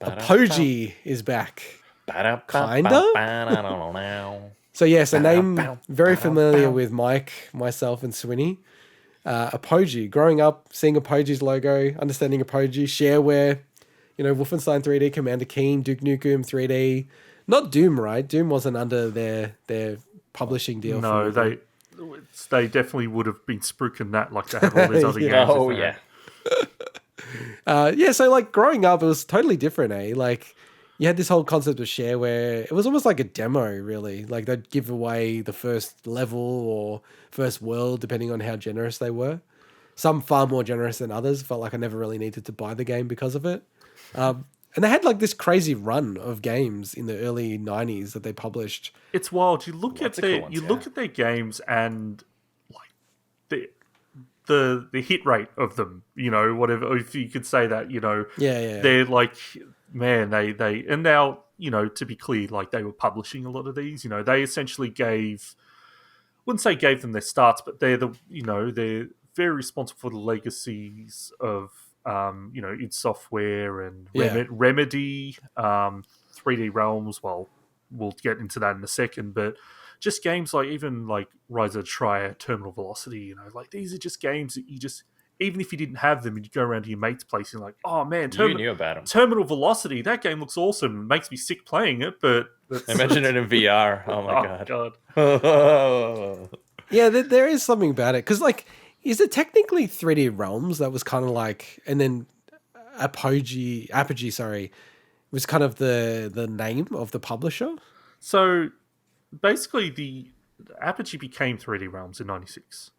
Apogee is back. Kinda? So yes, a name very familiar with Mike, myself, and Swinny. Apogee. Growing up, seeing Apogee's logo, understanding Apogee, shareware, Wolfenstein 3D, Commander Keen, Duke Nukem 3D. Not Doom, right? Doom wasn't under their publishing deal. No, they definitely would have been spruiking that like they have all these other games. Oh, yeah. So like growing up, it was totally different, eh? Like you had this whole concept of shareware. It was almost like a demo, really. Like they'd give away the first level or first world, depending on how generous they were. Some far more generous than others. Felt like I never really needed to buy the game because of it. And they had like this crazy run of games in the early 90s that they published. It's wild. You look at their games and like the hit rate of them, whatever, if you could say that, they're like, man, they and now, to be clear, like they were publishing a lot of these, they essentially wouldn't say gave them their starts, but they're they're very responsible for the legacies of id Software and Remedy, 3D Realms. Well, we'll get into that in a second, but just games like even like Rise of Triad, Terminal Velocity, like these are just games that you just, even if you didn't have them and you go around to your mate's place and like, oh man, you knew about them. Terminal Velocity, that game looks awesome. It makes me sick playing it, but imagine it in VR. Oh my god. Yeah, there is something about it because like, is it technically 3D Realms that was kind of like, and then Apogee, was kind of the name of the publisher? So basically, the Apogee became 3D Realms in '96.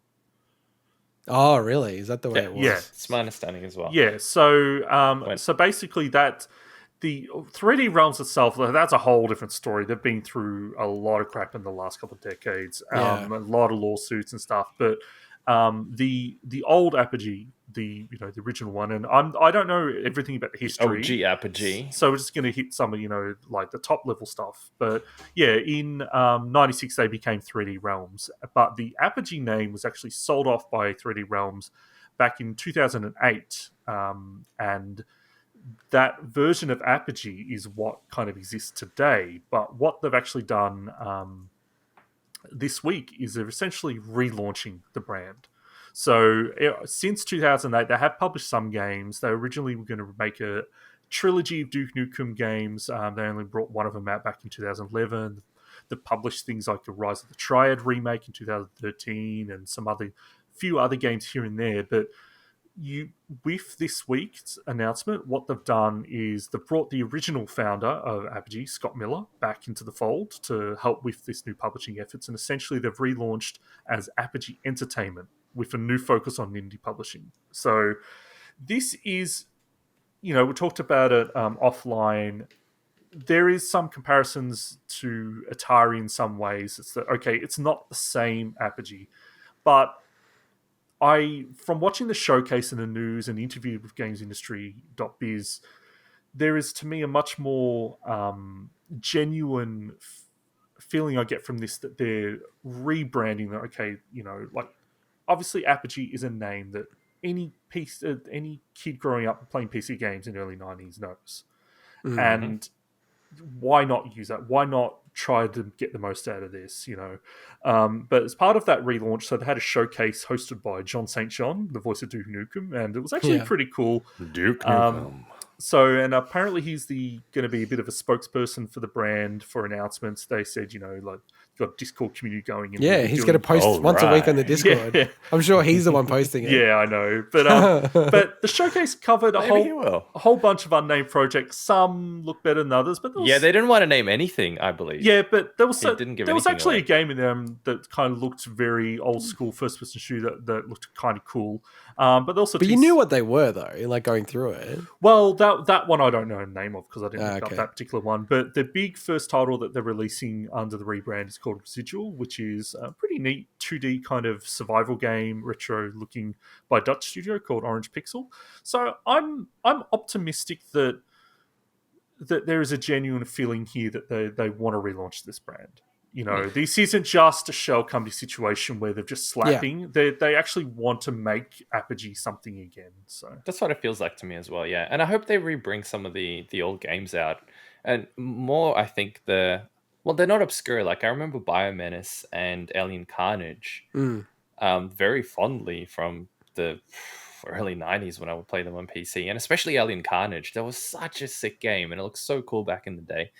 Oh, really? Is that the way it was? Yeah, it's my understanding as well. Yeah. So, so basically, that the 3D Realms itself, that's a whole different story. They've been through a lot of crap in the last couple of decades, a lot of lawsuits and stuff. But the old Apogee, the original one, and I don't know everything about the history. OG Apogee. So we're just going to hit some of like the top level stuff. But yeah, in '96 they became 3D Realms, but the Apogee name was actually sold off by 3D Realms back in 2008, and that version of Apogee is what kind of exists today. But what they've actually done this week is they're essentially relaunching the brand. So since 2008, they have published some games. They originally were going to make a trilogy of Duke Nukem games. They only brought one of them out back in 2011. They published things like the Rise of the Triad remake in 2013 and few other games here and there. But with this week's announcement, what they've done is they've brought the original founder of Apogee, Scott Miller, back into the fold to help with this new publishing efforts. And essentially they've relaunched as Apogee Entertainment with a new focus on indie publishing. So this is, we talked about it offline. There is some comparisons to Atari in some ways. It's that, okay, it's not the same Apogee, but from watching the showcase in the news and interviewed with gamesindustry.biz, there is, to me, a much more genuine feeling I get from this, that they're rebranding that. Okay, like obviously Apogee is a name that any kid growing up playing PC games in the early 90s knows. Mm-hmm. And why not use that? Why not try to get the most out of this, But as part of that relaunch, so they had a showcase hosted by Jon St John, the voice of Duke Nukem, and it was actually pretty cool. Duke Nukem. And apparently he's going to be a bit of a spokesperson for the brand for announcements. They said, like, got a Discord community going. And he's going to post once a week on the Discord. Yeah. I'm sure he's the one posting it. Yeah, I know. But but the showcase covered a whole bunch of unnamed projects. Some look better than others, but they didn't want to name anything, I believe. Yeah, but there was actually a game in there that kind of looked very old school first person shooter that looked kind of cool. But you knew what they were though, like going through it. Well, that one I don't know the name of because I didn't look up that particular one. But the big first title that they're releasing under the rebrand is called Residual, which is a pretty neat 2D kind of survival game, retro looking, by a Dutch studio called OrangePixel. So I'm optimistic that there is a genuine feeling here that they want to relaunch this brand. This isn't just a shell company situation where they're just slapping. They actually want to make Apogee something again. So that's what it feels like to me as well. Yeah, and I hope they rebring some of the old games out, and more. I think they're not obscure. Like I remember Biomenace and Alien Carnage, very fondly from the early 90s when I would play them on PC, and especially Alien Carnage. That was such a sick game, and it looked so cool back in the day.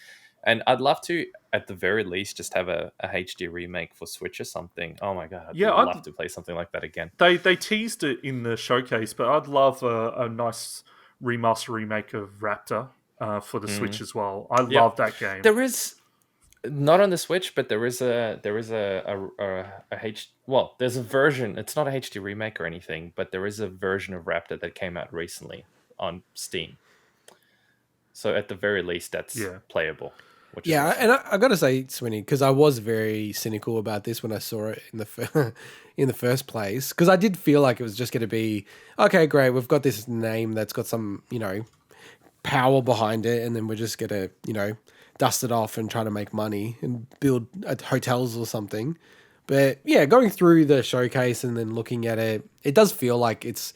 And I'd love to, at the very least, just have a HD remake for Switch or something. Oh my god, I'd love to play something like that again. They teased it in the showcase, but I'd love a nice remaster remake of Raptor for the Switch as well. I love that game. There is not on the Switch, but there's a version. It's not a HD remake or anything, but there is a version of Raptor that came out recently on Steam. So at the very least, that's playable. And I got to say, Swinny, because I was very cynical about this when I saw it in the first place, because I did feel like it was just going to be, okay, great, we've got this name that's got some, power behind it, and then we're just going to, dust it off and try to make money and build hotels or something. But yeah, going through the showcase and then looking at it, it does feel like it's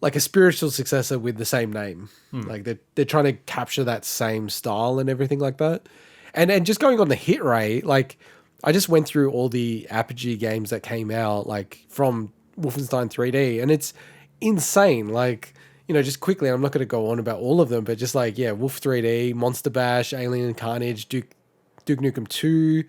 like a spiritual successor with the same name. Like they're trying to capture that same style and everything like that. And just going on the hit rate, like I just went through all the Apogee games that came out, like from Wolfenstein 3D, and it's insane. Like, just quickly, I'm not going to go on about all of them, but just like, Wolf 3D, Monster Bash, Alien Carnage, Duke Nukem 2,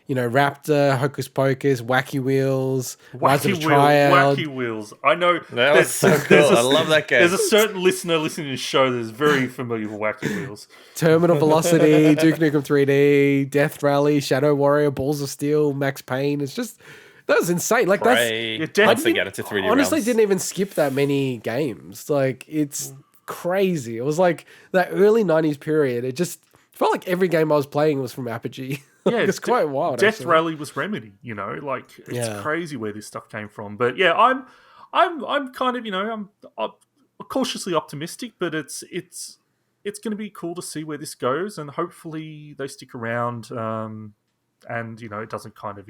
Raptor, Hocus Pocus, Wacky Wheels, Rise of the Triad. Wacky Wheels. I know. That was so cool. I love that game. There's a certain listener listening to the show that is very familiar with Wacky Wheels. Terminal Velocity, Duke Nukem 3D, Death Rally, Shadow Warrior, Balls of Steel, Max Payne. It's just, that was insane. Like Once they get into 3D honestly realms. Didn't even skip that many games. Like, it's crazy. It was like that early 90s period. It just felt like every game I was playing was from Apogee. Yeah, it's quite wild. Death actually. Rally was Remedy, it's crazy where this stuff came from. But yeah, I'm kind of, I'm cautiously optimistic, but it's going to be cool to see where this goes, and hopefully they stick around, and it doesn't kind of,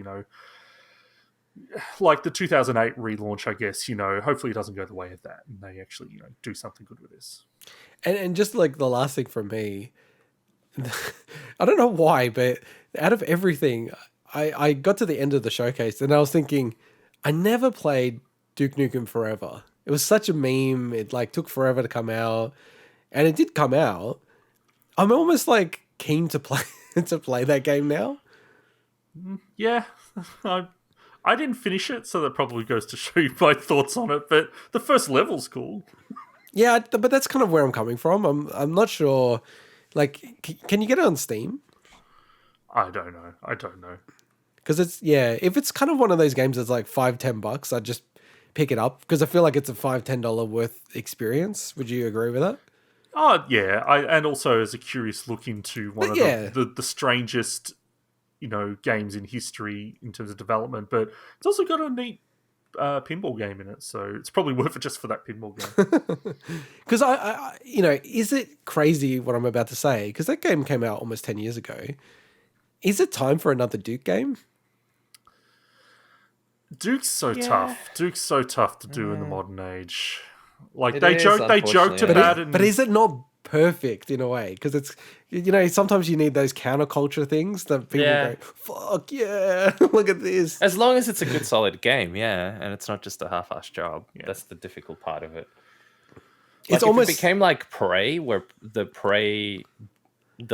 like the 2008 relaunch, I guess, hopefully it doesn't go the way of that, and they actually, do something good with this. And just like the last thing from me, I don't know why, but out of everything, I got to the end of the showcase and I was thinking, I never played Duke Nukem Forever. It was such a meme. It like took forever to come out, and it did come out. I'm almost like keen to play that game now. Yeah, I didn't finish it, so that probably goes to show you my thoughts on it. But the first level's cool. Yeah, but that's kind of where I'm coming from. I'm not sure. Like, can you get it on Steam? I don't know. Because if it's kind of one of those games that's like $5-10, I'd just pick it up because I feel like it's a $5-10 worth experience. Would you agree with that? Oh yeah, and also as a curious look into one of the strangest, games in history in terms of development. But it's also got a neat pinball game in it, so it's probably worth it just for that pinball game. Because I is it crazy what I'm about to say? Because that game came out almost 10 years ago. Is it time for another Duke game? Duke's so tough. Duke's so tough to do in the modern age. Like they joked about it. But is it not perfect in a way? Because it's sometimes you need those counterculture things that people go, fuck yeah, look at this. As long as it's a good solid game, and it's not just a half-assed job. That's the difficult part of it. Like, it became like Prey, where the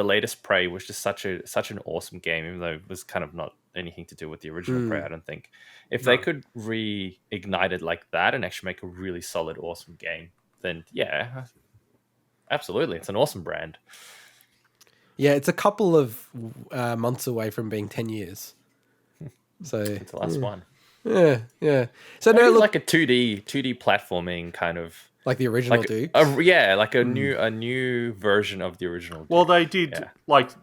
latest Prey was just such an awesome game, even though it was kind of not anything to do with the original Prey, I don't think. If they could reignite it like that and actually make a really solid, awesome game, then absolutely, it's an awesome brand. Yeah, it's a couple of months away from being 10 years. So it's the last one. Yeah. So maybe like a 2D platforming kind of. Like the original Duke? Like a new version of the original Duke. Well, they did,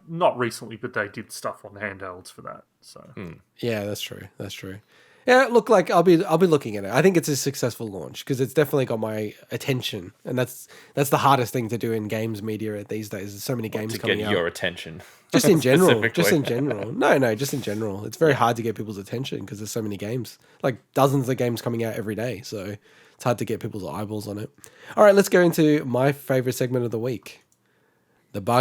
not recently, but they did stuff on handhelds for that. So yeah, that's true. Yeah, look, like I'll be looking at it. I think it's a successful launch because it's definitely got my attention, and that's the hardest thing to do in games media these days. There's so many games To coming get out. your attention. Just in general, Specifically. No, just in general. It's very hard to get people's attention because there's so many games, like dozens of games coming out every day. So it's hard to get people's eyeballs on it. All right, let's go into my favorite segment of the week, the bug.